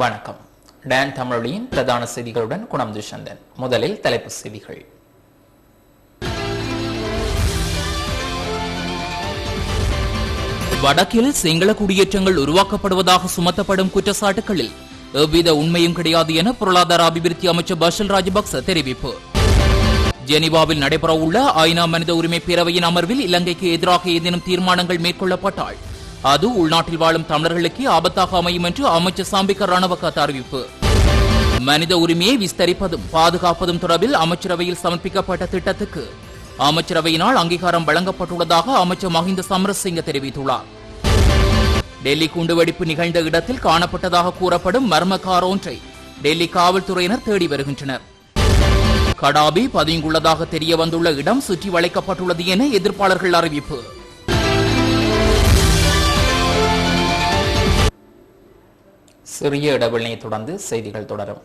வணக்கம். டான் தமிழொலியின் பிரதான செய்திகளுடன் குணம் துஷந்தன். முதலில் தலைப்புச் செய்திகள். வடக்கில் சிங்கள குடியேற்றங்கள் உருவாக்கப்படுவதாக சுமத்தப்படும் குற்றச்சாட்டுகளில் எவ்வித உண்மையும் கிடையாது என பொருளாதார அபிவிருத்தி அமைச்சர் பஷல் ராஜபக்ச தெரிவிப்பு. ஜெனீவாவில் நடைபெறவுள்ள ஐநா மனித உரிமை பேரவையின் அமர்வில் இலங்கைக்கு எதிராக ஏதேனும் தீர்மானங்கள் மேற்கொள்ளப்பட்டால் அது உள்நாட்டில் வாழும் தமிழர்களுக்கு ஆபத்தாக அமையும் என்று அமைச்சர் சாம்பிக்க ரணவக்க அறிவிப்பு. மனித உரிமையை விஸ்தரிப்பதும் பாதுகாப்பதும் தொடர்பில் அமைச்சரவையில் சமர்ப்பிக்கப்பட்ட திட்டத்துக்கு அமைச்சரவையினால் அங்கீகாரம் வழங்கப்பட்டுள்ளதாக அமைச்சர் மஹிந்த சமரசிங்க தெரிவித்துள்ளார். டெல்லி குண்டுவெடிப்பு நிகழ்ந்த இடத்தில் காணப்பட்டதாக கூறப்படும் மர்ம கார் ஒன்றை டெல்லி காவல்துறையினர் தேடி வருகின்றனர். கடாபி பதுங்கியுள்ளதாக தெரிய வந்துள்ள இடம் சுற்றி வளைக்கப்பட்டுள்ளது என எதிர்ப்பாளர்கள் அறிவிப்பு. சிறிய இடைவெளியை தொடர்ந்து செய்திகள் தொடரும்.